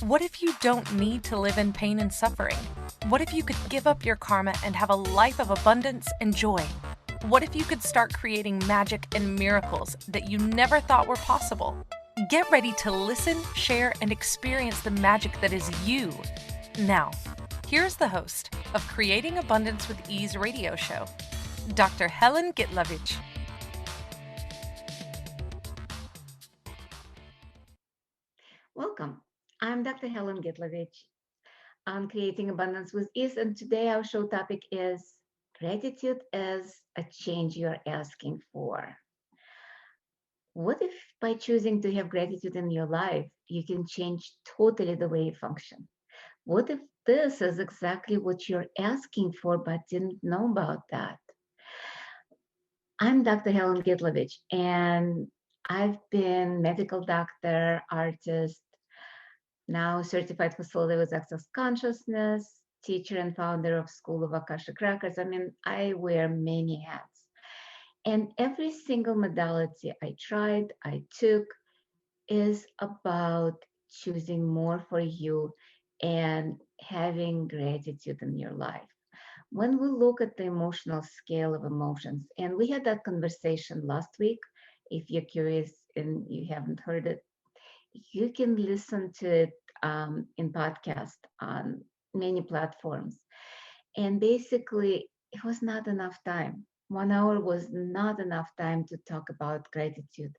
What if you don't need to live in pain and suffering? What if you could give up your karma and have a life of abundance and joy? What if you could start creating magic and miracles that you never thought were possible? Get ready to listen, share, and experience the magic that is you. Now, here's the host of Creating Abundance with Ease radio show, Dr. Helen Gitlevich. Welcome. I'm Dr. Helen Gitlevich on Creating Abundance with Ease, and today our show topic is gratitude as a change you're asking for. What if by choosing to have gratitude in your life, you can change totally the way you function? What if this is exactly what you're asking for but didn't know about that? I'm Dr. Helen Gitlevich, and I've been medical doctor, artist, now certified facilitator with access consciousness, teacher and founder of School of Akashic Records. I mean, I wear many hats. And every single modality I tried, I took, is about choosing more for you and having gratitude in your life. When we look at the emotional scale of emotions, and we had that conversation last week, if you're curious and you haven't heard it, you can listen to it in podcast on many platforms. And basically, it was not enough time. 1 hour was not enough time to talk about gratitude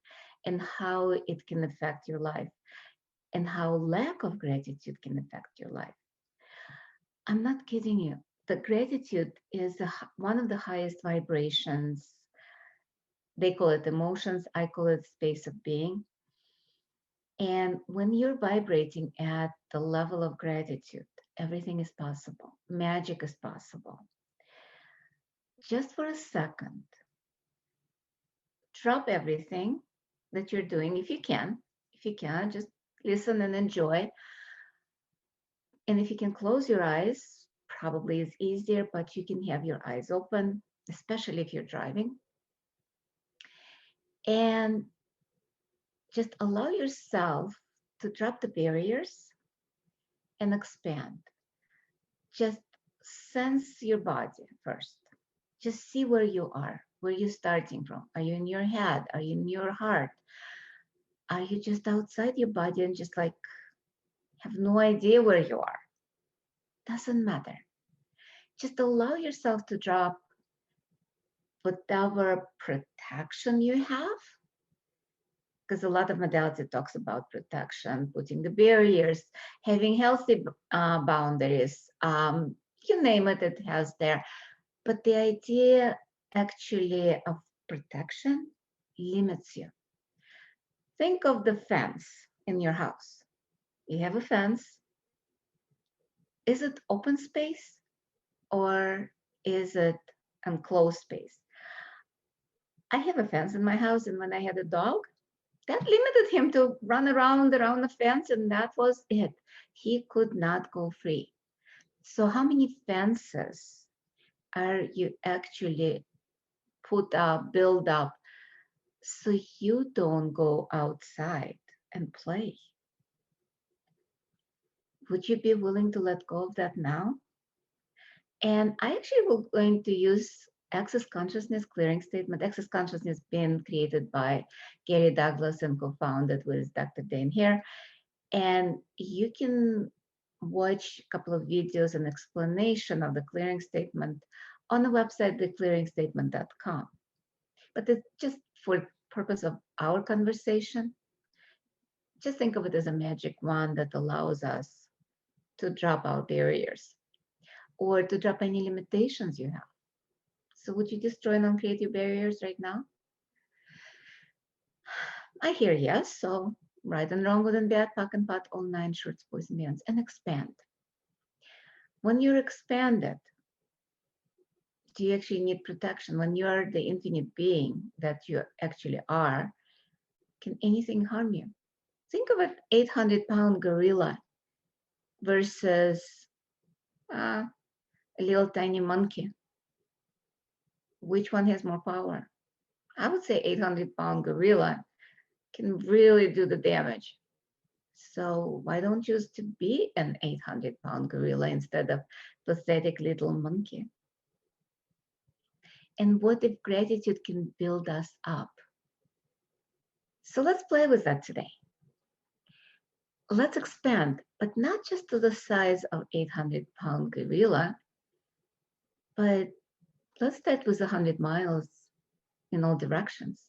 and how it can affect your life and how lack of gratitude can affect your life. I'm not kidding you. The gratitude is one of the highest vibrations. They call it emotions. I call it space of being. And when you're vibrating at the level of gratitude, everything is possible. Magic is possible. Just for a second, drop everything that you're doing if you can. If you can, just listen and enjoy. And if you can close your eyes, probably is easier, but you can have your eyes open, especially if you're driving. And just allow yourself to drop the barriers and expand. Just sense your body first. Just see where you are, where you're starting from. Are you in your head? Are you in your heart? Are you just outside your body and just like have no idea where you are? Doesn't matter. Just allow yourself to drop whatever protection you have, because a lot of modality talks about protection, putting the barriers, having healthy boundaries. You name it, it has there. But the idea actually of protection limits you. Think of the fence in your house. You have a fence. Is it open space or is it enclosed space? I have a fence in my house, and when I had a dog, that limited him to run around the fence, and that was it. He could not go free. So, how many fences are you actually put up, build up, so you don't go outside and play? Would you be willing to let go of that now? And I actually will going to use access consciousness clearing statement. Access consciousness being created by Gary Douglas and co-founded with Dr. Dane here. And you can watch a couple of videos and explanation of the clearing statement on the website, theclearingstatement.com. But it's just for purpose of our conversation, just think of it as a magic wand that allows us to drop our barriers or to drop any limitations you have. So would you destroy and uncreate your barriers right now? I hear yes. So right and wrong, good and bad, pack and pot, all nine shorts, boys and beyonds, and expand. When you're expanded, do you actually need protection? When you are the infinite being that you actually are, can anything harm you? Think of an 800-pound gorilla versus a little tiny monkey. Which one has more power? I would say 800-pound gorilla can really do the damage. So why don't you choose to be an 800-pound gorilla instead of pathetic little monkey? And what if gratitude can build us up? So let's play with that today. Let's expand, but not just to the size of 800-pound gorilla, but let's start with 100 miles in all directions,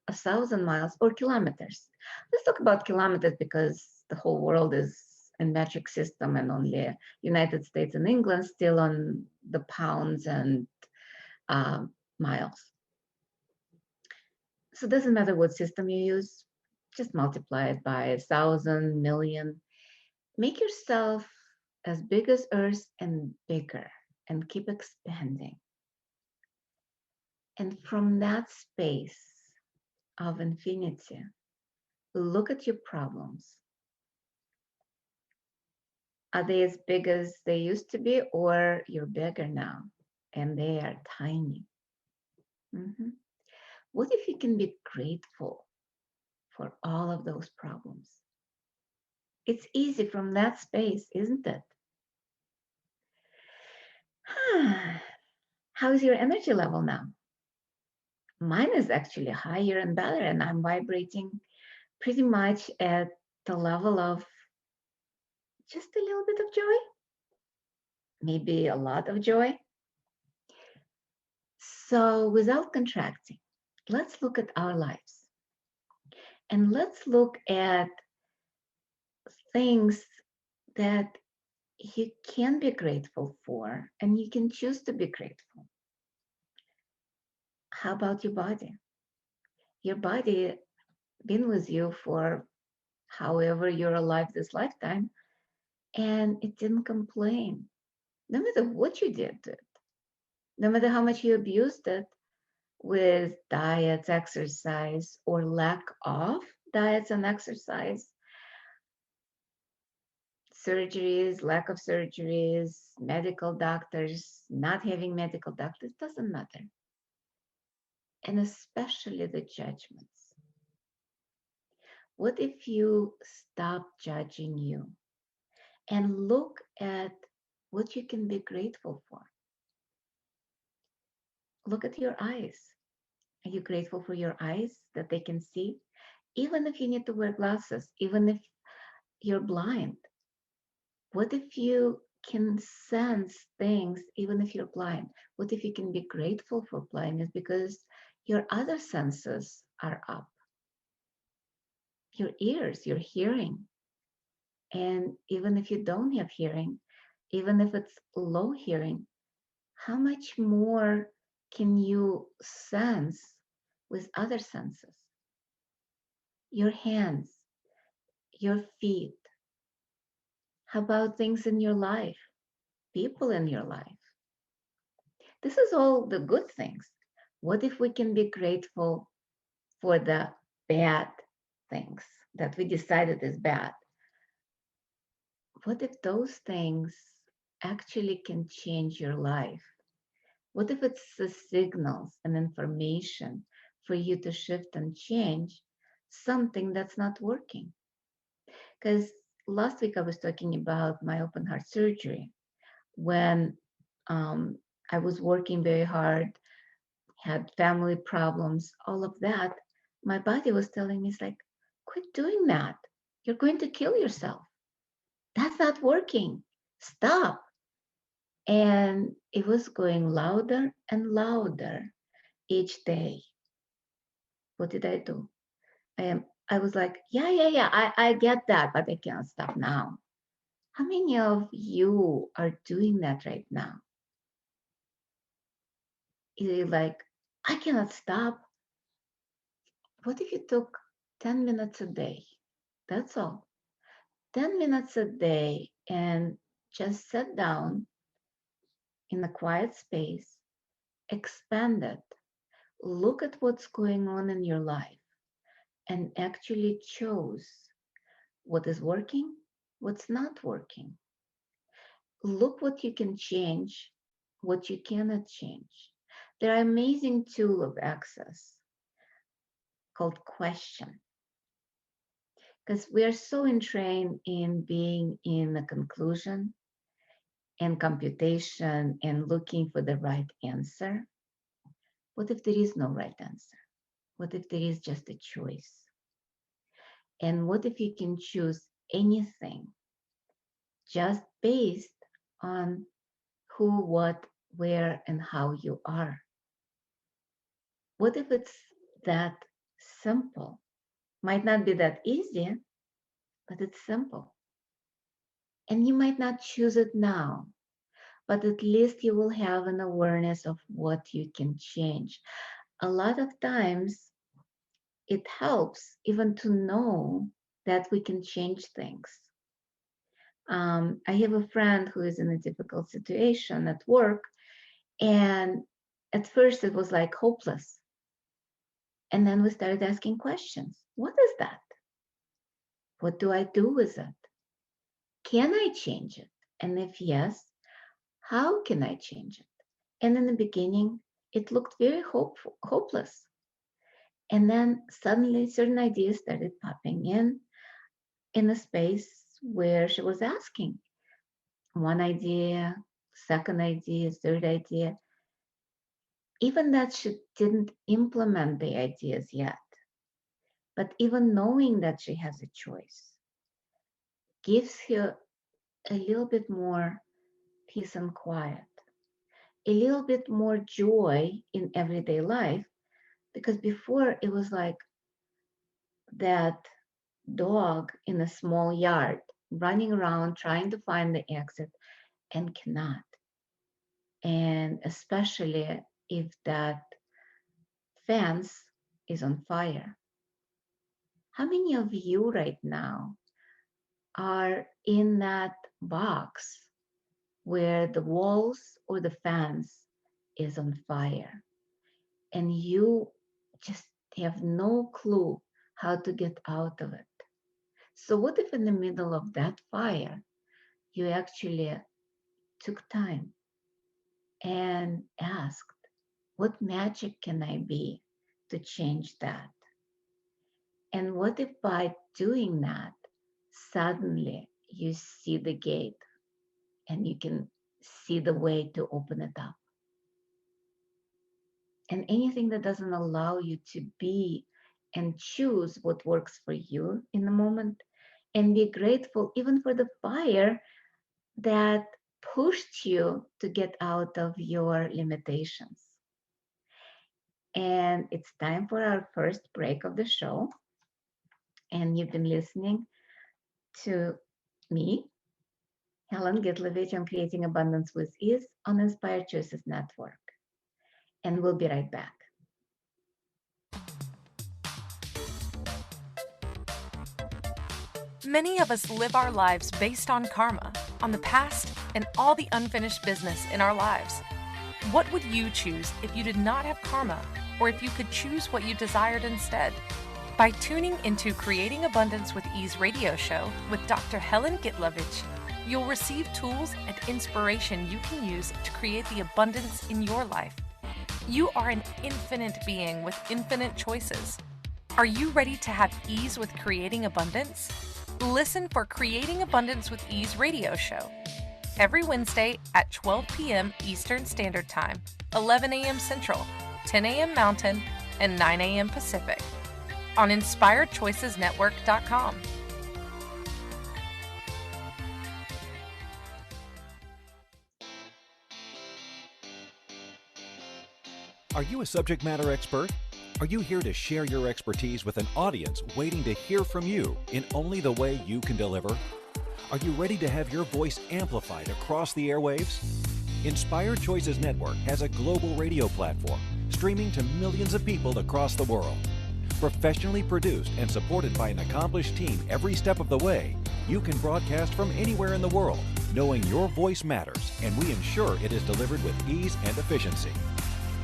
1,000 miles or kilometers. Let's talk about kilometers because the whole world is in metric system and only United States and England still on the pounds and miles. So it doesn't matter what system you use, just multiply it by 1,000, million. Make yourself as big as Earth and bigger and keep expanding. And from that space of infinity, look at your problems. Are they as big as they used to be, or you're bigger now and they are tiny? Mm-hmm. What if you can be grateful for all of those problems? It's easy from that space, isn't it? How is your energy level now? Mine is actually higher and better, and I'm vibrating pretty much at the level of just a little bit of joy, maybe a lot of joy. So, without contracting, let's look at our lives and let's look at things that you can be grateful for and you can choose to be grateful. How about your body? Your body been with you for however you're alive this lifetime, and it didn't complain. No matter what you did to it, no matter how much you abused it with diets, exercise, or lack of diets and exercise, surgeries, lack of surgeries, medical doctors, not having medical doctors, doesn't matter. And especially the judgments. What if you stop judging you and look at what you can be grateful for? Look at your eyes. Are you grateful for your eyes that they can see? Even if you need to wear glasses, even if you're blind, what if you can sense things even if you're blind? What if you can be grateful for blindness because your other senses are up? Your ears, your hearing. And even if you don't have hearing, even if it's low hearing, how much more can you sense with other senses? Your hands, your feet. How about things in your life, people in your life? This is all the good things. What if we can be grateful for the bad things that we decided is bad? What if those things actually can change your life? What if it's the signals and information for you to shift and change something that's not working? Because last week I was talking about my open heart surgery when I was working very hard, had family problems, all of that. My body was telling me, it's like, quit doing that. You're going to kill yourself. That's not working. Stop. And it was going louder and louder each day. What did I do? I was like, yeah, I get that, but I can't stop now. How many of you are doing that right now? You're like, I cannot stop. What if you took 10 minutes a day? That's all. 10 minutes a day and just sit down in a quiet space, expand it, look at what's going on in your life, and actually choose what is working, what's not working. Look what you can change, what you cannot change. There are amazing tool of access called question. Because we are so entrained in being in a conclusion and computation and looking for the right answer. What if there is no right answer? What if there is just a choice? And what if you can choose anything just based on who, what, where, and how you are? What if it's that simple? Might not be that easy, but it's simple. And you might not choose it now, but at least you will have an awareness of what you can change. A lot of times it helps even to know that we can change things. I have a friend who is in a difficult situation at work, and at first it was like hopeless. And then we started asking questions. What is that? What do I do with it? Can I change it? And if yes, how can I change it? And in the beginning, it looked very hopeless. And then suddenly certain ideas started popping in a space where she was asking one idea, second idea, third idea, even that she didn't implement the ideas yet. But even knowing that she has a choice gives her a little bit more peace and quiet, a little bit more joy in everyday life, because before it was like that dog in a small yard running around trying to find the exit and cannot. And especially if that fence is on fire. How many of you right now are in that box where the walls or the fence is on fire and you just have no clue how to get out of it? So, what if in the middle of that fire, you actually took time and asked, what magic can I be to change that? And what if by doing that, suddenly you see the gate and you can see the way to open it up? And anything that doesn't allow you to be and choose what works for you in the moment, and be grateful even for the fire that pushed you to get out of your limitations. And it's time for our first break of the show. And you've been listening to me, Helen Gitlevich, on Creating Abundance with Ease on Inspired Choices Network. And we'll be right back. Many of us live our lives based on karma, on the past, and all the unfinished business in our lives. What would you choose if you did not have karma, or if you could choose what you desired instead? By tuning into Creating Abundance with Ease radio show with Dr. Helen Gitlevich, you'll receive tools and inspiration you can use to create the abundance in your life. You are an infinite being with infinite choices. Are you ready to have ease with creating abundance? Listen for Creating Abundance with Ease radio show every Wednesday at 12 p.m. Eastern Standard Time, 11 a.m. Central, 10 a.m. Mountain, and 9 a.m. Pacific on InspiredChoicesNetwork.com. Are you a subject matter expert? Are you here to share your expertise with an audience waiting to hear from you in only the way you can deliver? Are you ready to have your voice amplified across the airwaves? Inspired Choices Network has a global radio platform streaming to millions of people across the world. Professionally produced and supported by an accomplished team every step of the way, you can broadcast from anywhere in the world, knowing your voice matters, and we ensure it is delivered with ease and efficiency.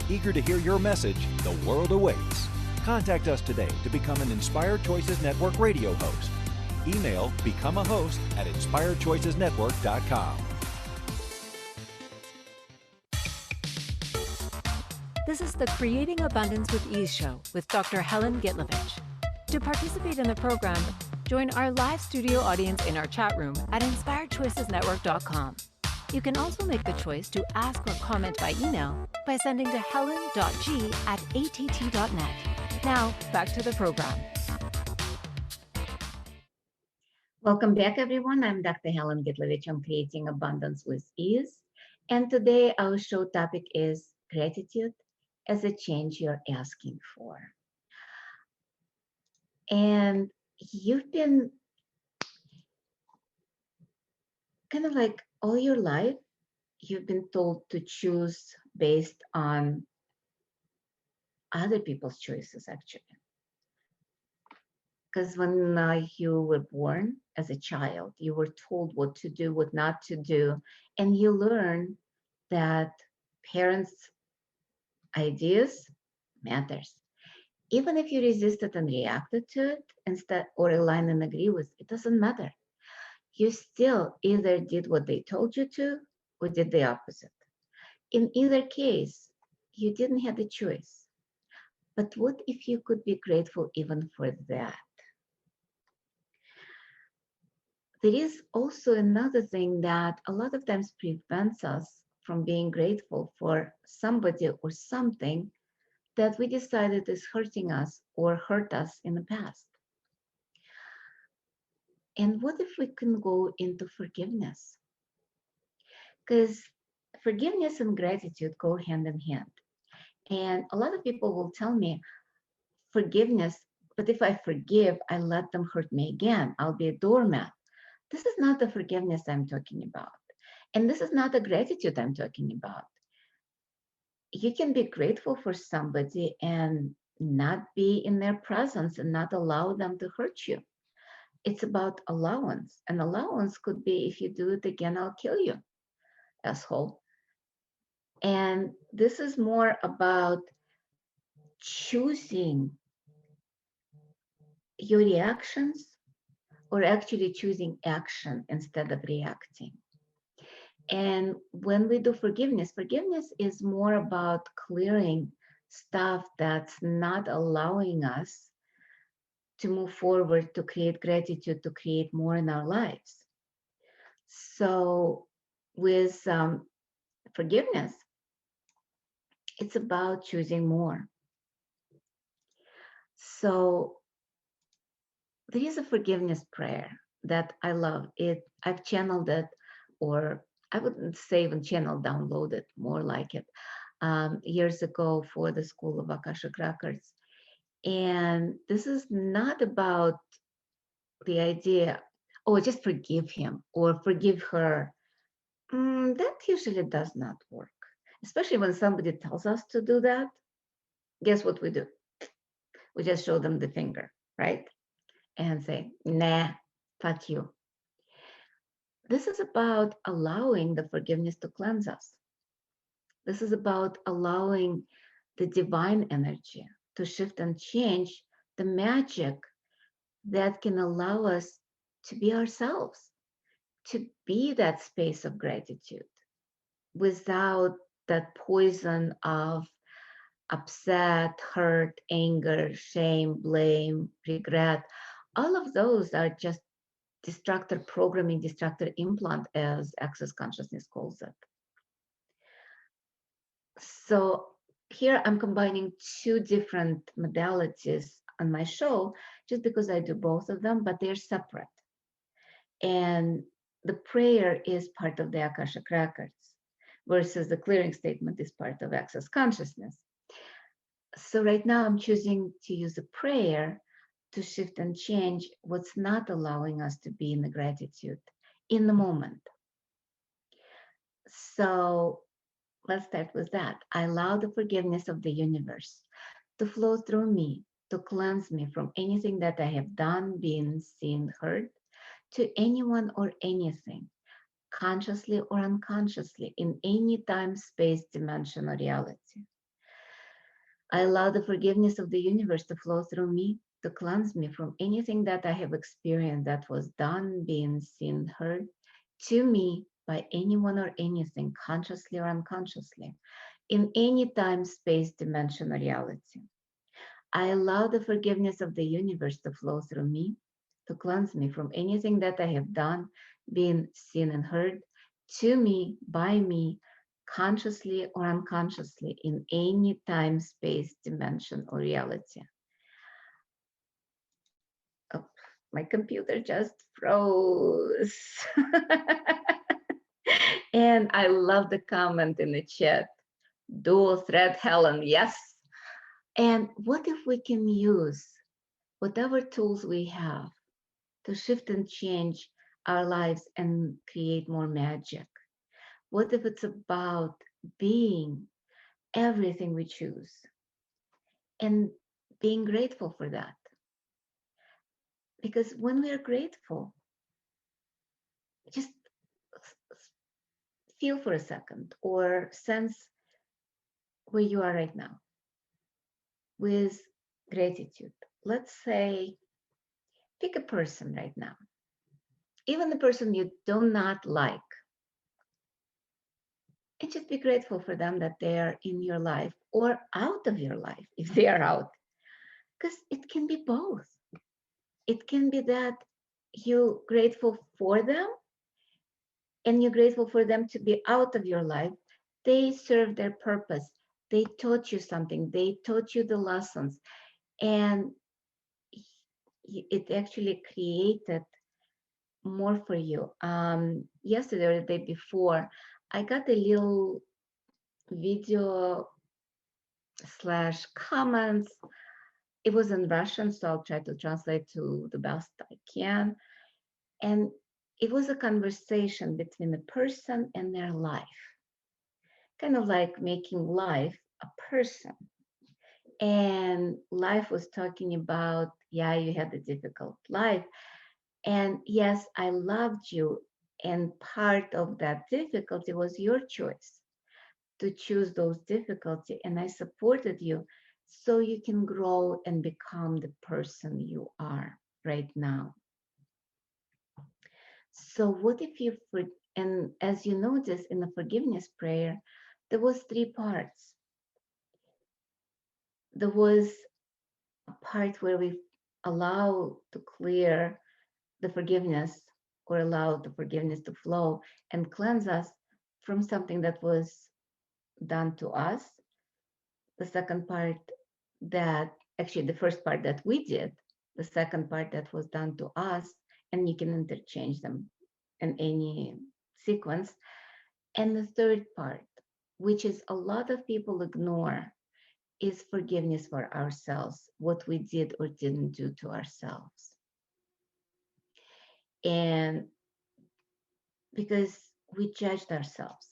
Eager to hear your message, the world awaits. Contact us today to become an Inspired Choices Network radio host. Email become a host at inspiredchoicesnetwork.com. This is the Creating Abundance with Ease show with Dr. Helen Gitlevich. To participate in the program, Join our live studio audience in our chat room at inspiredchoicesnetwork.com. You can also make the choice to ask or comment by email by sending to helen.g@att.net. Now, back to the program. Welcome back, everyone. I'm Dr. Helen Gitlevich on Creating Abundance with Ease. And today our show topic is gratitude as a change you're asking for. And you've been kind of like all your life, you've been told to choose based on other people's choices, actually. Because when you were born as a child, you were told what to do, what not to do, and you learn that parents' ideas matters. Even if you resisted and reacted to it instead, or align and agree with, it doesn't matter. You still either did what they told you to or did the opposite. In either case, you didn't have the choice. But what if you could be grateful even for that? There is also another thing that a lot of times prevents us from being grateful for somebody or something that we decided is hurting us or hurt us in the past. And what if we can go into forgiveness? Because forgiveness and gratitude go hand in hand. And a lot of people will tell me forgiveness, but if I forgive, I let them hurt me again. I'll be a doormat. This is not the forgiveness I'm talking about. And this is not the gratitude I'm talking about. You can be grateful for somebody and not be in their presence and not allow them to hurt you. It's about allowance. And allowance could be, if you do it again, I'll kill you, asshole. And this is more about choosing your reactions or actually choosing action instead of reacting. And when we do forgiveness, forgiveness is more about clearing stuff that's not allowing us to move forward, to create gratitude, to create more in our lives. So with forgiveness, it's about choosing more. So there is a forgiveness prayer that I love. I've channeled it, or I wouldn't say even channel, downloaded, more like it, years ago for the School of Akashic Records. And this is not about the idea, oh, just forgive him or forgive her. That usually does not work, especially when somebody tells us to do that. Guess what we do? We just show them the finger, right? And say, nah, fuck you. This is about allowing the forgiveness to cleanse us. This is about allowing the divine energy to shift and change the magic that can allow us to be ourselves, to be that space of gratitude without that poison of upset, hurt, anger, shame, blame, regret. All of those are just destructive programming, destructive implant, as access consciousness calls it. So here I'm combining two different modalities on my show just because I do both of them, but they're separate. And the prayer is part of the Akashic Records versus the clearing statement is part of access consciousness. So right now I'm choosing to use a prayer to shift and change what's not allowing us to be in the gratitude in the moment. So let's start with that. I allow the forgiveness of the universe to flow through me, to cleanse me from anything that I have done, been, seen, heard, to anyone or anything, consciously or unconsciously, in any time, space, dimension, or reality. I allow the forgiveness of the universe to flow through me, to cleanse me from anything that I have experienced that was done, been, seen, heard, to me by anyone or anything, consciously or unconsciously, in any time, space, dimension, or reality. I allow the forgiveness of the universe to flow through me, to cleanse me from anything that I have done, been seen and heard, to me, by me, consciously or unconsciously, in any time, space, dimension, or reality. Oh, my computer just froze. And I love the comment in the chat. Dual thread, Helen, yes. And what if we can use whatever tools we have to shift and change our lives and create more magic? What if it's about being everything we choose and being grateful for that? Because when we are grateful, just feel for a second or sense where you are right now with gratitude. Let's say, pick a person right now, even the person you do not like, and just be grateful for them that they are in your life or out of your life if they are out. Because it can be both. It can be that you're grateful for them and you're grateful for them to be out of your life. They serve their purpose. They taught you something. They taught you the lessons. And it actually created more for you. Yesterday or the day before, I got a little video slash comments. It was in Russian, so I'll try to translate to the best I can. And it was a conversation between a person and their life, kind of like making life a person. And life was talking about, yeah, you had a difficult life. And yes, I loved you. And part of that difficulty was your choice to choose those difficulty. And I supported you so you can grow and become the person you are right now. So what if you, and as you notice in the forgiveness prayer, there was 3 parts. There was a part where we allow to clear the forgiveness or allow the forgiveness to flow and cleanse us from something that was done to us. The second part that, actually the first part that we did, the second part that was done to us, and you can interchange them in any sequence. And the third part, which is a lot of people ignore, is forgiveness for ourselves, what we did or didn't do to ourselves. And because we judged ourselves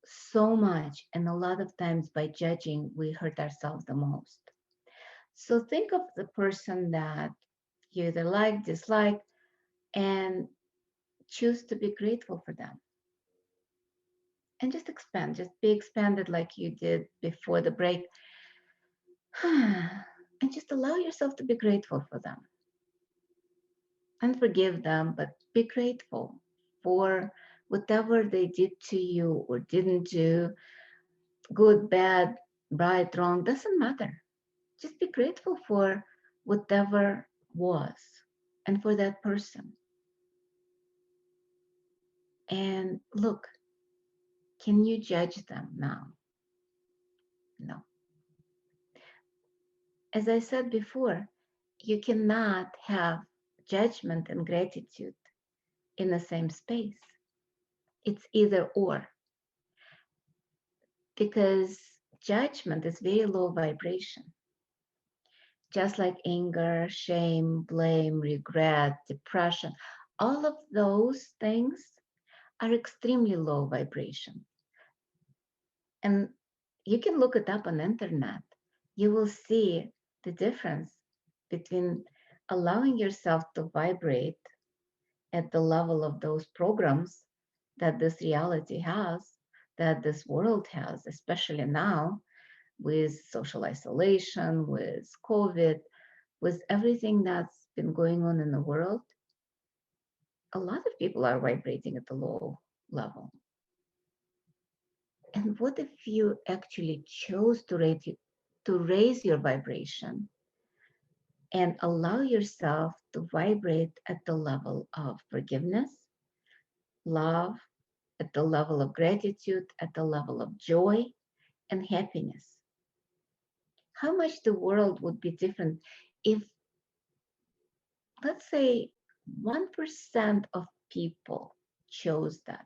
so much, and a lot of times by judging, we hurt ourselves the most. So think of the person that you either like, dislike, and choose to be grateful for them. And just expand, just be expanded like you did before the break. And just allow yourself to be grateful for them. And forgive them, but be grateful for whatever they did to you or didn't do, good, bad, right, wrong, doesn't matter. Just be grateful for whatever was and for that person. And look, can you judge them now? No. As I said before, you cannot have judgment and gratitude in the same space. It's either or. Because judgment is very low vibration. Just like anger, shame, blame, regret, depression, all of those things are extremely low vibration. And you can look it up on the internet. You will see the difference between allowing yourself to vibrate at the level of those programs that this reality has, that this world has, especially now with social isolation, with COVID, with everything that's been going on in the world. A lot of people are vibrating at the low level. And what if you actually chose to raise your vibration and allow yourself to vibrate at the level of forgiveness, love, at the level of gratitude, at the level of joy and happiness. How much the world would be different if, let's say, 1% of people chose that.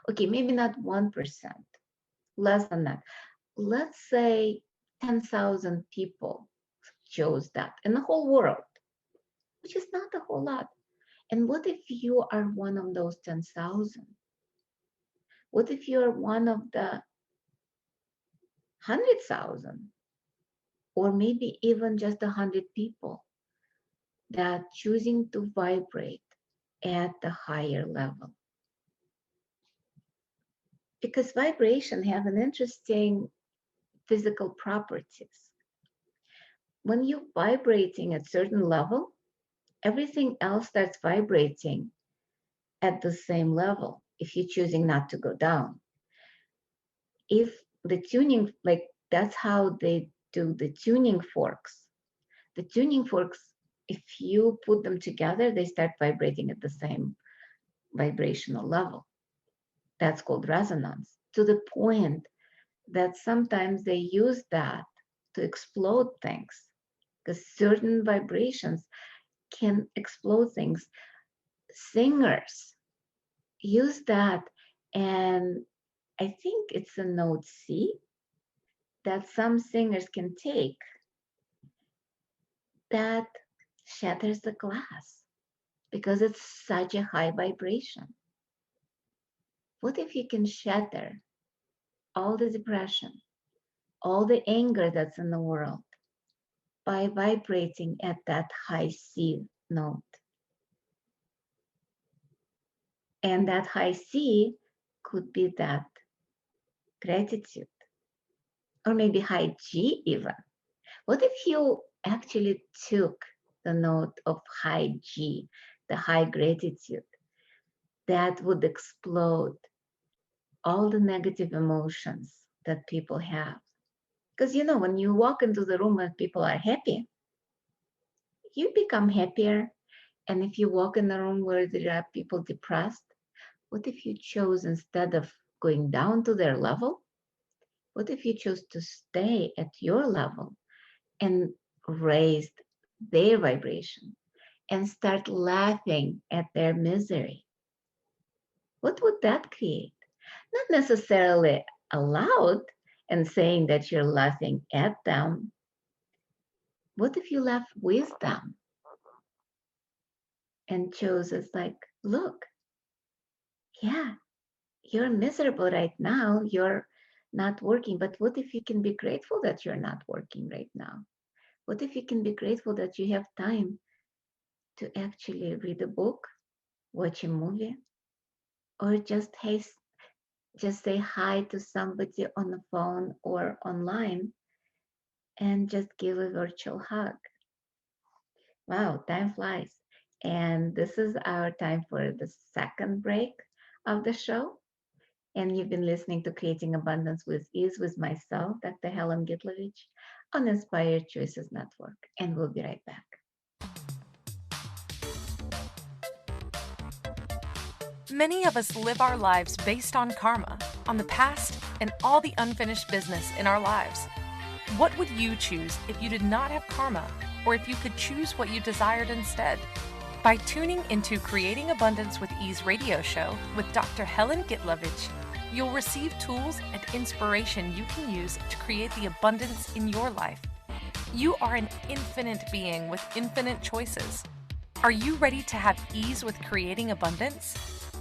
Okay, maybe not 1%, less than that. Let's say 10,000 people chose that in the whole world, which is not a whole lot. And what if you are one of those 10,000? What if you are one of the 100,000? Or maybe even just 100 people that choosing to vibrate at the higher level. Because vibration have an interesting physical properties. When you're vibrating at certain level, everything else starts vibrating at the same level if you're choosing not to go down. If the tuning, like that's how they do the tuning forks. The tuning forks, if you put them together, they start vibrating at the same vibrational level. That's called resonance, to the point that sometimes they use that to explode things, because certain vibrations can explode things. Singers use that, and I think it's a note C that some singers can take that shatters the glass because it's such a high vibration. What if you can shatter all the depression, all the anger that's in the world by vibrating at that high C note? And that high C could be that gratitude, or maybe high G even. What if you actually took the note of high G, the high gratitude? That would explode all the negative emotions that people have. Because when you walk into the room and people are happy, you become happier. And if you walk in the room where there are people depressed, what if you chose, instead of going down to their level, what if you chose to stay at your level and raise their vibration and start laughing at their misery? What would that create? Not necessarily aloud and saying that you're laughing at them. What if you laugh with them and chose as like, look, yeah, you're miserable right now. You're not working. But what if you can be grateful that you're not working right now? What if you can be grateful that you have time to actually read a book, watch a movie, or just say hi to somebody on the phone or online and just give a virtual hug? Wow, time flies. And this is our time for the second break of the show. And you've been listening to Creating Abundance with Ease with myself, Dr. Helen Gitlevich, on Inspired Choices Network. And we'll be right back. Many of us live our lives based on karma, on the past, and all the unfinished business in our lives. What would you choose if you did not have karma, or if you could choose what you desired instead? By tuning into Creating Abundance with Ease radio show with Dr. Helen Gitlevich, you'll receive tools and inspiration you can use to create the abundance in your life. You are an infinite being with infinite choices. Are you ready to have ease with creating abundance?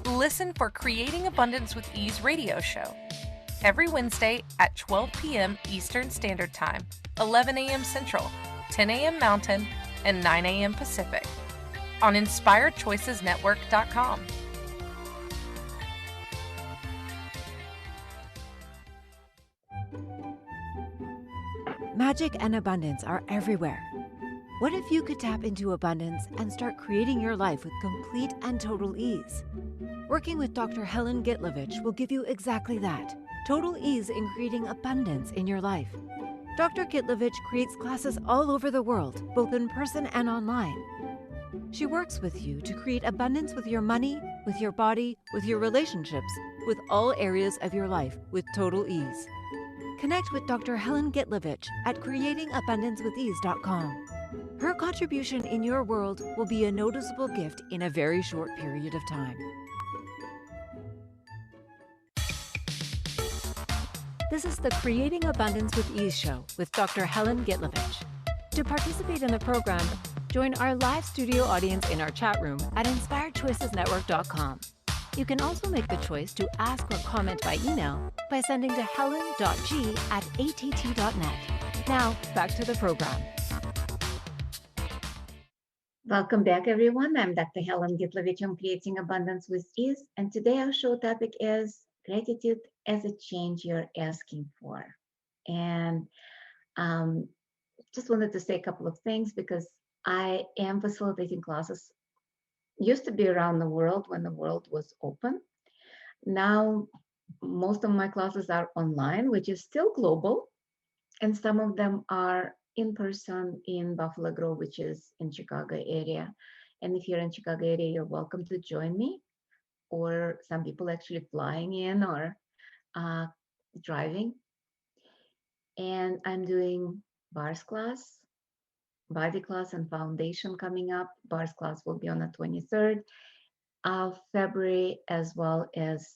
Listen for Creating Abundance with Ease radio show every Wednesday at 12 p.m. Eastern Standard Time, 11 a.m. Central, 10 a.m. Mountain, and 9 a.m. Pacific on InspiredChoicesNetwork.com. Magic and abundance are everywhere. What if you could tap into abundance and start creating your life with complete and total ease? Working with Dr. Helen Gitlevich will give you exactly that, total ease in creating abundance in your life. Dr. Gitlevich creates classes all over the world, both in person and online. She works with you to create abundance with your money, with your body, with your relationships, with all areas of your life with total ease. Connect with Dr. Helen Gitlevich at creatingabundancewithease.com. Her contribution in your world will be a noticeable gift in a very short period of time. This is the Creating Abundance with Ease show with Dr. Helen Gitlevich. To participate in the program, join our live studio audience in our chat room at inspiredchoicesnetwork.com. You can also make the choice to ask or comment by email by sending to helen.g@att.net. Now, back to the program. Welcome back, everyone. I'm Dr. Helen Gitlevich on Creating Abundance with Ease, and today our show topic is gratitude as a change you're asking for. And just wanted to say a couple of things because I am facilitating classes. Used to be around the world when the world was open. Now, most of my classes are online, which is still global, and some of them are in person in Buffalo Grove, which is in Chicago area. And if you're in Chicago area, you're welcome to join me, or some people actually flying in or driving. And I'm doing bars class, body class, and foundation coming up. Bars class will be on the 23rd of February, as well as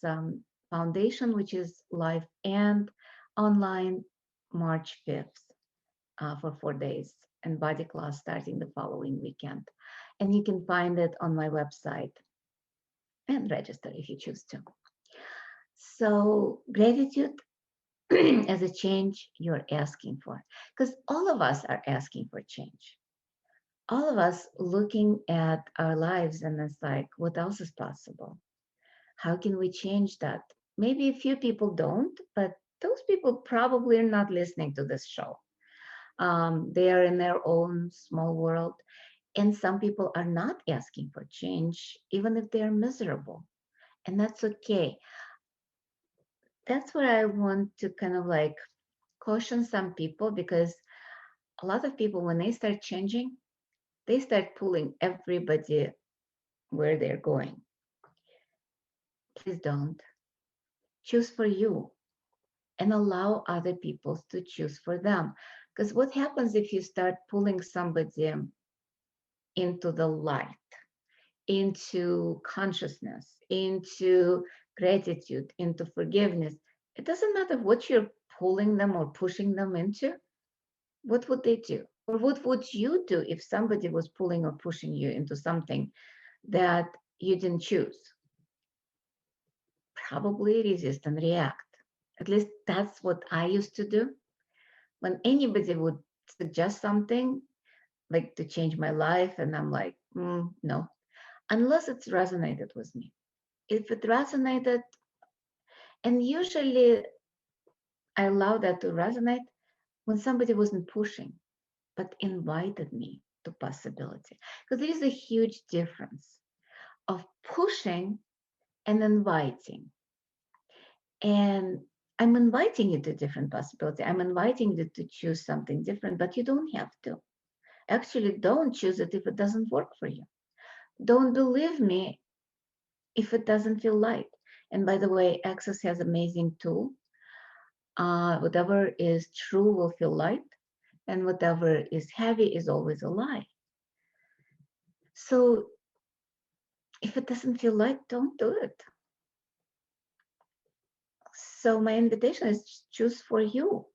foundation, which is live and online, March 5th for 4 days, and body class starting the following weekend. And you can find it on my website and register if you choose to. So gratitude as a change you're asking for, because all of us are asking for change. All of us looking at our lives and it's like, what else is possible? How can we change that? Maybe a few people don't, but those people probably are not listening to this show. They are in their own small world. And some people are not asking for change, even if they're miserable. And that's okay. That's where I want to kind of like caution some people, because a lot of people, when they start changing, they start pulling everybody where they're going. Please don't. Choose for you and allow other people to choose for them. Because what happens if you start pulling somebody into the light, into consciousness, into gratitude, into forgiveness? It doesn't matter what you're pulling them or pushing them into. What would they do? Or what would you do if somebody was pulling or pushing you into something that you didn't choose? Probably resist and react. At least that's what I used to do. When anybody would suggest something like to change my life, and I'm like, no, unless it's resonated with me. If it resonated, and usually I allow that to resonate when somebody wasn't pushing, but invited me to possibility. Because there is a huge difference of pushing and inviting. And I'm inviting you to different possibility. I'm inviting you to choose something different, but you don't have to. Actually, don't choose it if it doesn't work for you. Don't believe me if it doesn't feel light. And by the way, Access has amazing tool. Whatever is true will feel light, and whatever is heavy is always a lie. So if it doesn't feel light, don't do it. So my invitation is choose for you.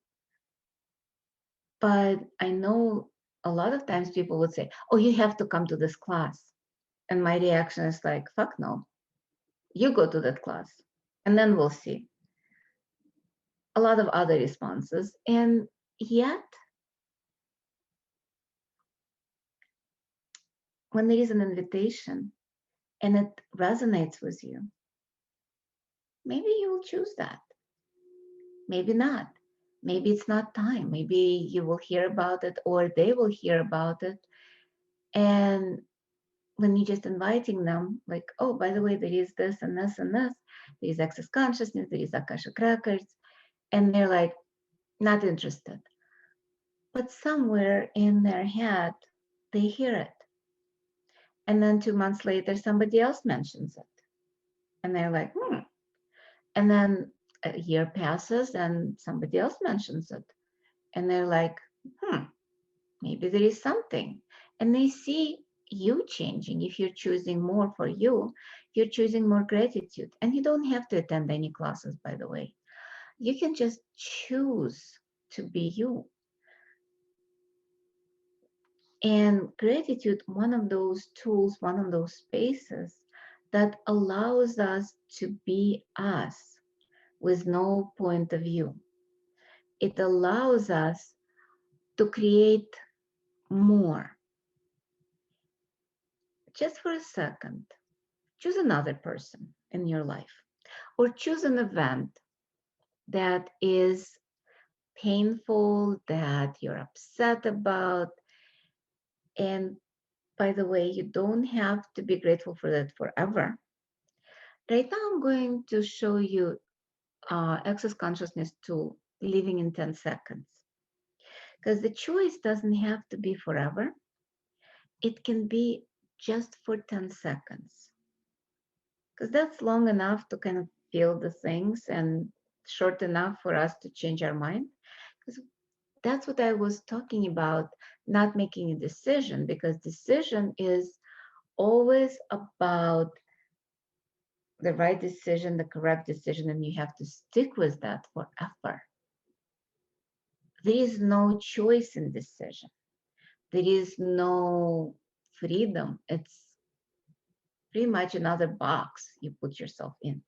But I know a lot of times people would say, oh, you have to come to this class. And my reaction is like, fuck no. You go to that class and then we'll see. A lot of other responses. And yet, when there is an invitation and it resonates with you, maybe you will choose that. Maybe not. Maybe it's not time. Maybe you will hear about it or they will hear about it. And when you're just inviting them, like, oh, by the way, there is this and this and this, there is access consciousness, there is Akashic Records, and they're like, not interested. but somewhere in their head, they hear it. And then 2 months later, somebody else mentions it. And they're like, And then a year passes and somebody else mentions it. And they're like, maybe there is something. And they see you changing. If you're choosing more for you, you're choosing more gratitude. And you don't have to attend any classes, by the way. You can just choose to be you. And gratitude, one of those tools, one of those spaces that allows us to be us with no point of view. It allows us to create more. Just for a second, choose another person in your life, or choose an event that is painful, that you're upset about. And by the way, you don't have to be grateful for that forever. Right now, I'm going to show you Access Consciousness tool, living in 10 seconds. Because the choice doesn't have to be forever. It can be just for 10 seconds. Because that's long enough to kind of feel the things and short enough for us to change our mind. Because that's what I was talking about, not making a decision, because decision is always about the right decision, the correct decision, and you have to stick with that forever. There is no choice in decision. There is no freedom. It's pretty much another box you put yourself in.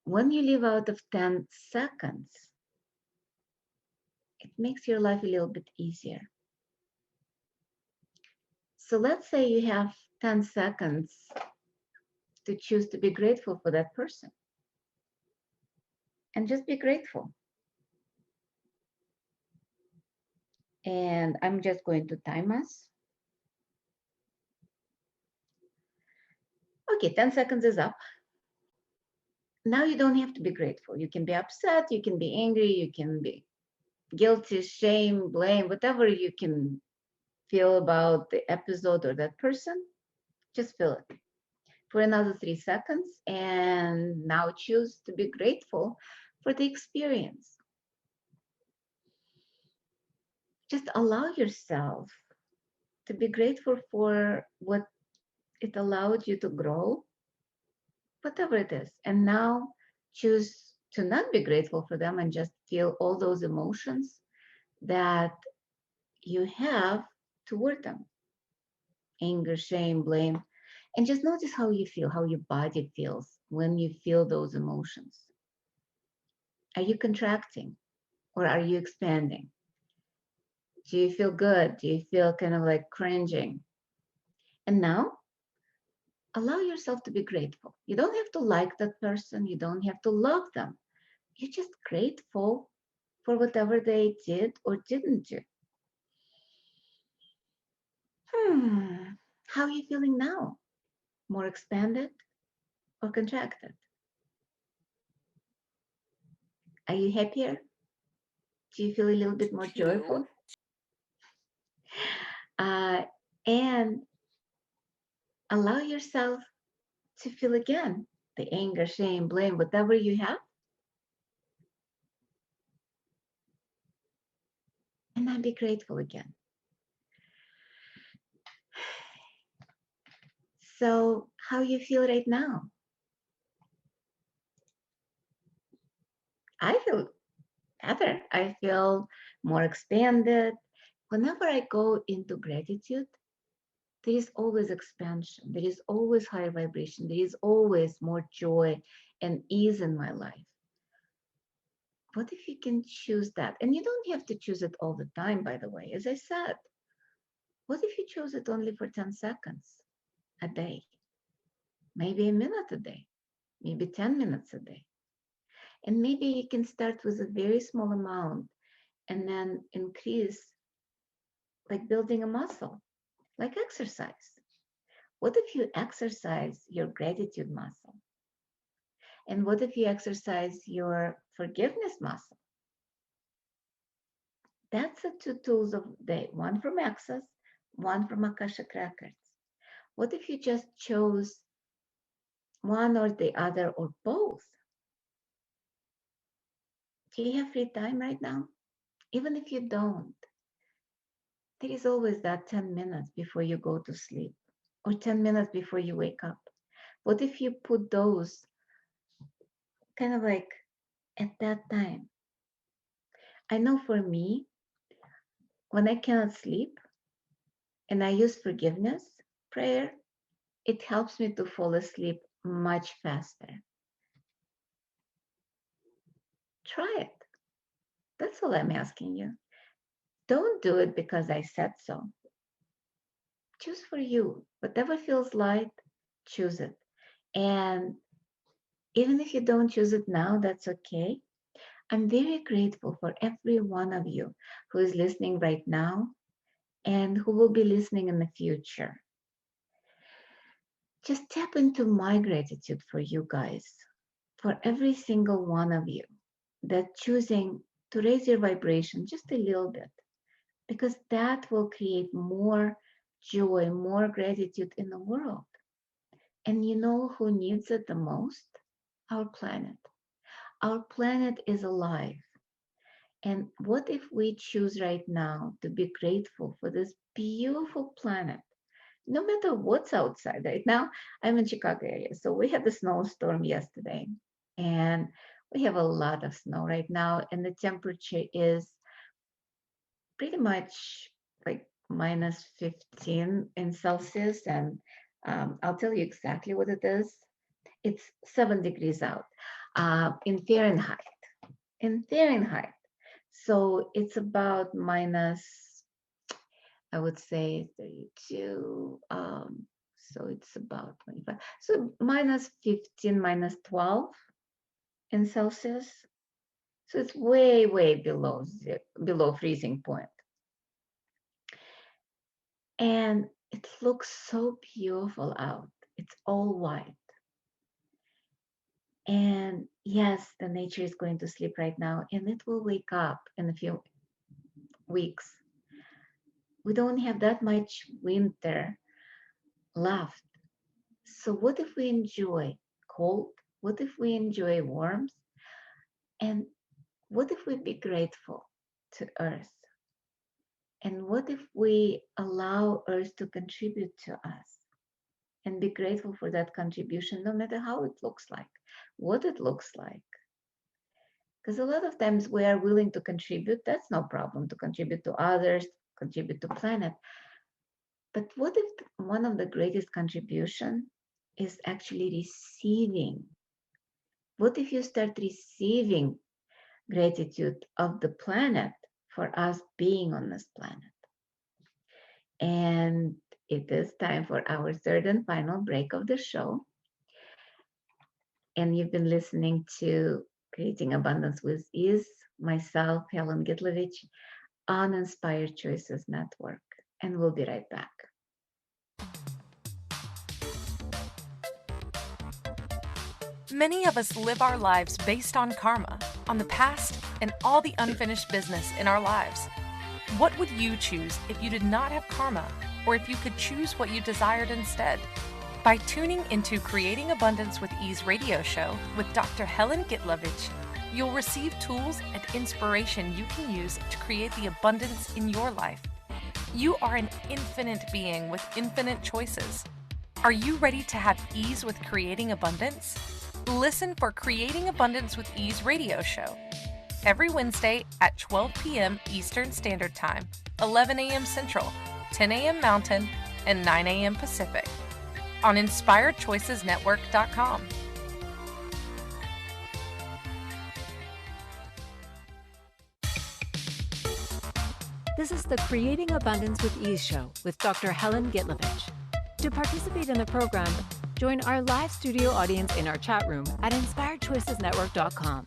When you live out of 10 seconds, it makes your life a little bit easier. So let's say you have 10 seconds to choose to be grateful for that person. And just be grateful. And I'm just going to time us. Okay, 10 seconds is up. Now you don't have to be grateful. You can be upset, you can be angry, you can be guilty, shame, blame, whatever you can feel about the episode or that person, just feel it for another 3 seconds. And now choose to be grateful for the experience. Just allow yourself to be grateful for what it allowed you to grow, whatever it is. And now choose to not be grateful for them and just feel all those emotions that you have toward them. Anger, shame, blame. And just notice how you feel, how your body feels when you feel those emotions. Are you contracting or are you expanding? Do you feel good? Do you feel kind of like cringing? And now, allow yourself to be grateful. You don't have to like that person. You don't have to love them. You're just grateful for whatever they did or didn't do. How are you feeling now? More expanded or contracted? Are you happier? Do you feel a little bit more joyful? And allow yourself to feel again the anger, shame, blame, whatever you have. And then be grateful again. So how you feel right now? I feel better. I feel more expanded. Whenever I go into gratitude, there is always expansion. There is always higher vibration. There is always more joy and ease in my life. What if you can choose that? And you don't have to choose it all the time, by the way. As I said, what if you chose it only for 10 seconds a day? Maybe a minute a day, maybe 10 minutes a day. And maybe you can start with a very small amount and then increase, like building a muscle, like exercise. What if you exercise your gratitude muscle? And what if you exercise your forgiveness muscle? That's the two tools of the day, one from Access, one from Akashic Records. What if you just chose one or the other or both? Do you have free time right now? Even if you don't, there is always that 10 minutes before you go to sleep or 10 minutes before you wake up. What if you put those kind of like at that time? I know for me, when I cannot sleep and I use forgiveness prayer, it helps me to fall asleep much faster. Try it. That's all I'm asking you. Don't do it because I said so. Choose for you. Whatever feels light, choose it. And even if you don't choose it now, that's okay. I'm very grateful for every one of you who is listening right now and who will be listening in the future. Just tap into my gratitude for you guys, for every single one of you that choosing to raise your vibration just a little bit, because that will create more joy, more gratitude in the world. And you know who needs it the most? Our planet. Our planet is alive. And what if we choose right now to be grateful for this beautiful planet? No matter what's outside. Right now, I'm in Chicago area. So we had the snowstorm yesterday. And we have a lot of snow right now. And the temperature is pretty much like minus 15 in Celsius. And I'll tell you exactly what it is. It's 7 degrees out in Fahrenheit. In Fahrenheit. So it's about minus, I would say 32. So it's about 25. So minus 15, minus 12 in Celsius. So it's way, way below freezing point. And it looks so beautiful out. It's all white. And yes, the nature is going to sleep right now, and it will wake up in a few weeks. We don't have that much winter left. So what if we enjoy cold? What if we enjoy warmth? And what if we be grateful to Earth? And what if we allow Earth to contribute to us and be grateful for that contribution, no matter how it looks like, what it looks like? Because a lot of times we are willing to contribute. That's no problem to contribute to others, contribute to planet. But what if one of the greatest contribution is actually receiving? What if you start receiving gratitude of the planet for us being on this planet? And it is time for our third and final break of the show. And you've been listening to Creating Abundance with Ease, myself, Helen Gitlevich, on Inspired Choices Network. And we'll be right back. Many of us live our lives based on karma, on the past, and all the unfinished business in our lives. What would you choose if you did not have karma, or if you could choose what you desired instead? By tuning into Creating Abundance with Ease radio show with Dr. Helen Gitlevich, you'll receive tools and inspiration you can use to create the abundance in your life. You are an infinite being with infinite choices. Are you ready to have ease with creating abundance? Listen for Creating Abundance with Ease radio show every Wednesday at 12 p.m. Eastern Standard Time, 11 a.m. Central, 10 a.m. Mountain, and 9 a.m. Pacific on InspiredChoicesNetwork.com. This is the Creating Abundance with Ease show with Dr. Helen Gitlevich. To participate in the program, join our live studio audience in our chat room at InspiredChoicesNetwork.com.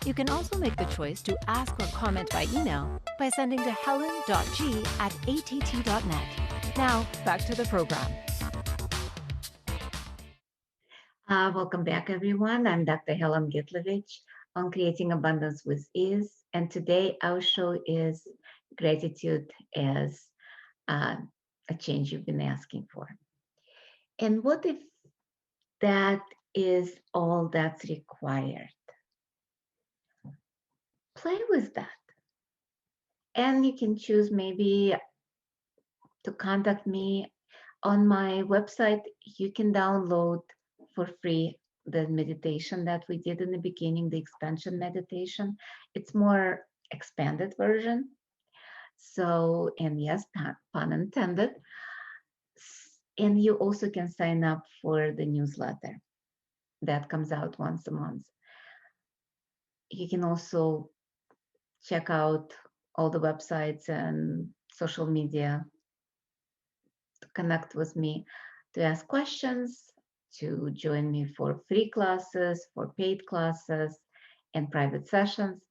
You can also make the choice to ask or comment by email by sending to helen.g@att.net. Now, back to the program. Welcome back, everyone. I'm Dr. Helen Gitlevich on Creating Abundance with Ease. And today our show is gratitude as a change you've been asking for. And what if that is all that's required? Play with that. And you can choose maybe to contact me on my website. You can download for free the meditation that we did in the beginning, the expansion meditation. It's more expanded version. So, and yes, pun intended. And you also can sign up for the newsletter that comes out once a month. You can also check out all the websites and social media to connect with me, to ask questions, to join me for free classes, for paid classes, and private sessions.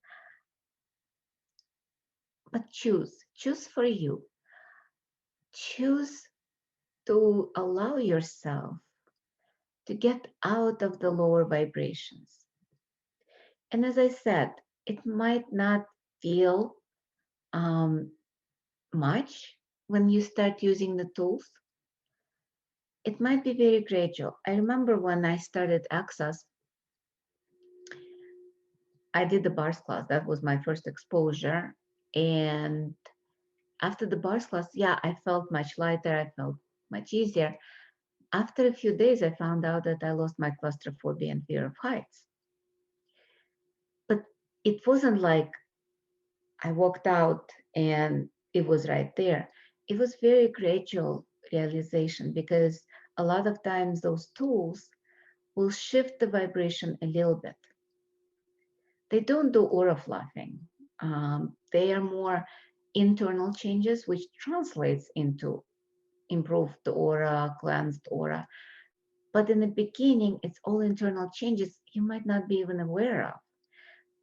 But choose for you. Choose to allow yourself to get out of the lower vibrations. And as I said, it might not feel much when you start using the tools. It might be very gradual. I remember when I started Access, I did the bars class. That was my first exposure. And after the bars class, yeah, I felt much lighter. I felt much easier. After a few days, I found out that I lost my claustrophobia and fear of heights. But it wasn't like I walked out and it was right there. It was very gradual realization, because a lot of times those tools will shift the vibration a little bit. They don't do aura fluffing. They are more internal changes, which translates into improved aura, cleansed aura. But in the beginning, it's all internal changes you might not be even aware of.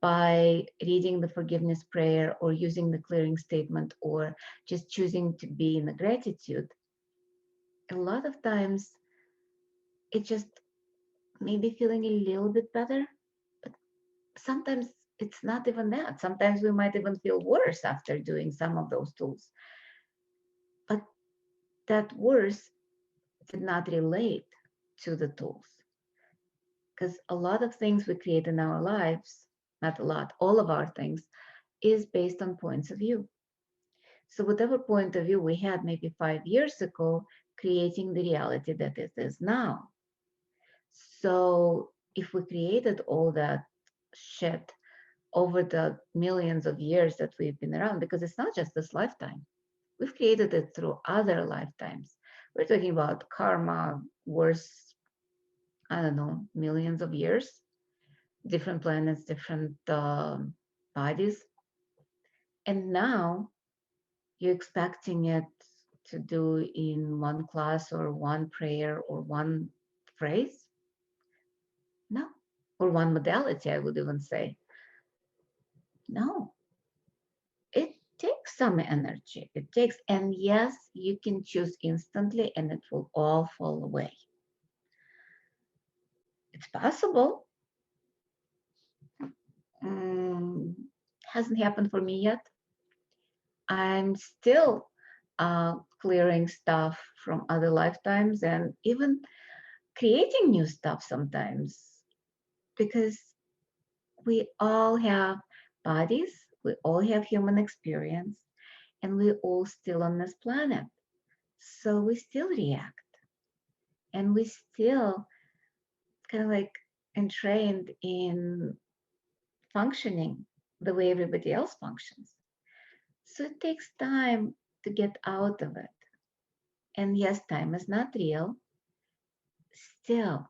By reading the forgiveness prayer or using the clearing statement or just choosing to be in the gratitude, a lot of times it just maybe feeling a little bit better, but sometimes it's not even that. Sometimes we might even feel worse after doing some of those tools. But that worse did not relate to the tools. Because a lot of things we create in our lives, not a lot, all of our things, is based on points of view. So whatever point of view we had maybe 5 years ago, creating the reality that it is now. So if we created all that shit over the millions of years that we've been around, because it's not just this lifetime, we've created it through other lifetimes. We're talking about karma worth, I don't know, millions of years, different planets, different bodies. And now you're expecting it to do in one class or one prayer or one phrase? No. Or one modality, I would even say. No. It takes some energy. It takes, and yes, you can choose instantly and it will all fall away. It's possible. Hasn't happened for me yet. I'm still clearing stuff from other lifetimes and even creating new stuff sometimes, because we all have bodies, we all have human experience, and we're all still on this planet. So we still react and we still kind of like entrained in functioning the way everybody else functions. So it takes time to get out of it. And yes, time is not real. Still,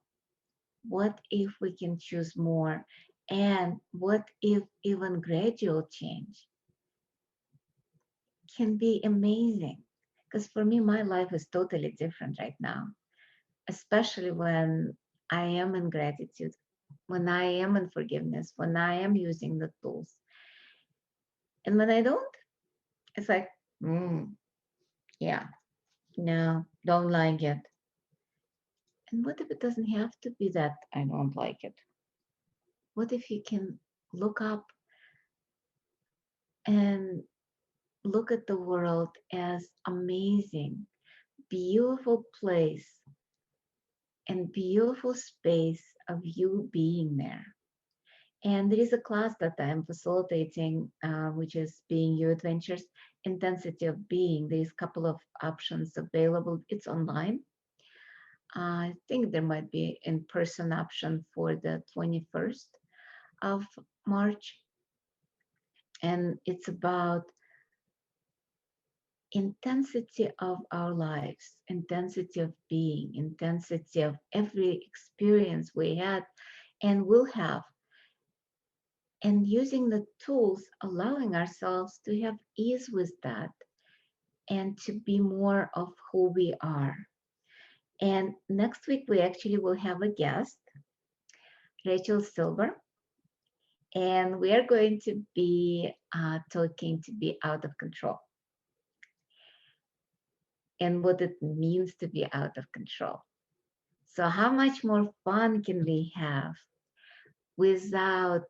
what if we can choose more? And what if even gradual change can be amazing? Because for me, my life is totally different right now, especially when I am in gratitude, when I am in forgiveness, when I am using the tools. And when I don't, it's like, yeah, no, don't like it. And what if it doesn't have to be that I don't like it? What if you can look up and look at the world as amazing, beautiful place and beautiful space of you being there. And there is a class that I'm facilitating, which is Being You Adventures, Intensity of Being. There's a couple of options available. It's online. I think there might be in-person option for the 21st of March. And it's about intensity of our lives, intensity of being, intensity of every experience we had and will have, and using the tools, allowing ourselves to have ease with that and to be more of who we are. And next week, we actually will have a guest, Rachel Silver, and we are going to be talking to be out of control and what it means to be out of control. So how much more fun can we have without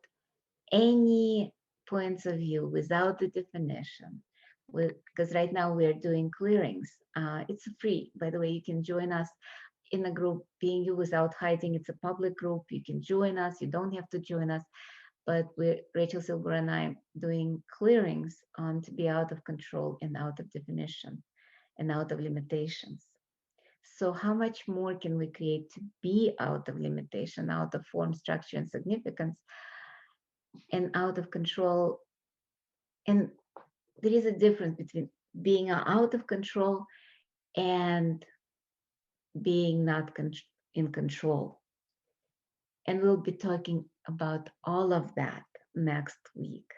any points of view, without the definition? Because right now we are doing clearings. It's free. By the way, you can join us in a group, Being You Without Hiding. It's a public group. You can join us. You don't have to join us. But Rachel Silver and I doing clearings on to be out of control and out of definition and out of limitations. So how much more can we create to be out of limitation, out of form, structure, and significance, and out of control? And there is a difference between being out of control and being not in control. And we'll be talking about all of that next week.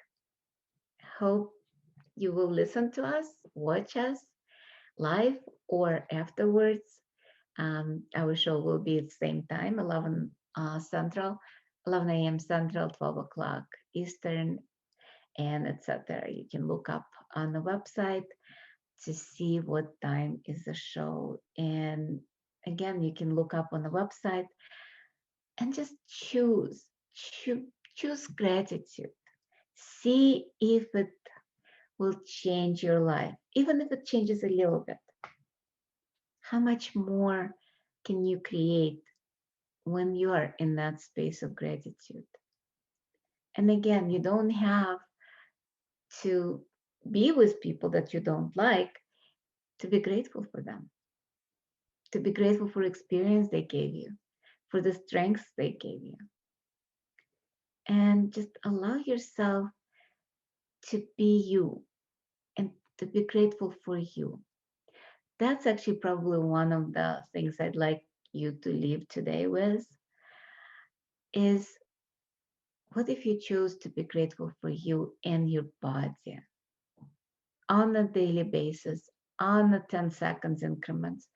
Hope you will listen to us, watch us live or afterwards. Our show will be at the same time, 11 Central, 11 a.m. Central, 12 o'clock Eastern, and etc. You can look up on the website to see what time is the show. And again, you can look up on the website and just choose gratitude. See if it will change your life, even if it changes a little bit. How much more can you create when you are in that space of gratitude? And again, you don't have to be with people that you don't like to be grateful for them, to be grateful for experience they gave you, for the strengths they gave you. And just allow yourself to be you and to be grateful for you. That's actually probably one of the things I'd like you to leave today with is, what if you chose to be grateful for you and your body on a daily basis, on a 10 seconds increments,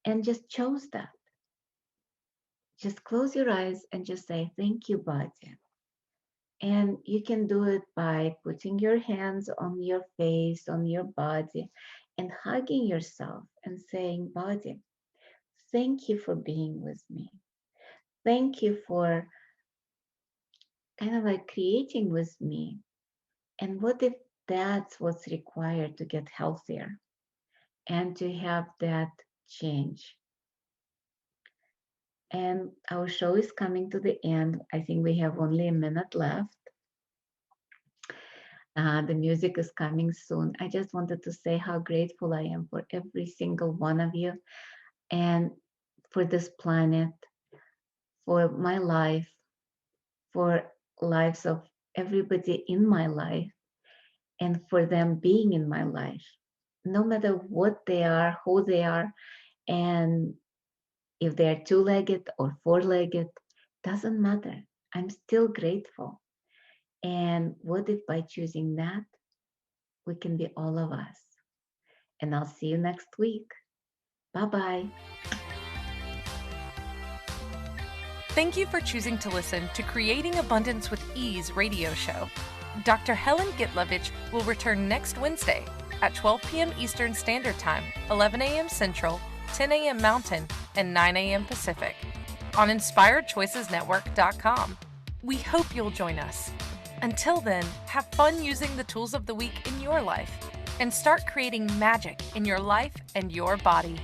and just chose that? Just close your eyes and just say, thank you, body. And you can do it by putting your hands on your face, on your body, and hugging yourself and saying, body, thank you for being with me. Thank you for kind of like creating with me. And what if that's what's required to get healthier and to have that change? And our show is coming to the end. I think we have only a minute left. The music is coming soon. I just wanted to say how grateful I am for every single one of you and for this planet, for my life, for lives of everybody in my life, and for them being in my life, no matter what they are, who they are, and if they're two-legged or four-legged, doesn't matter. I'm still grateful. And what if by choosing that, we can be all of us? And I'll see you next week. Bye-bye. Thank you for choosing to listen to Creating Abundance with Ease radio show. Dr. Helen Gitlevich will return next Wednesday at 12 p.m. Eastern Standard Time, 11 a.m. Central, 10 a.m. Mountain, and 9 a.m. Pacific on InspiredChoicesNetwork.com. We hope you'll join us. Until then, have fun using the tools of the week in your life. and start creating magic in your life and your body.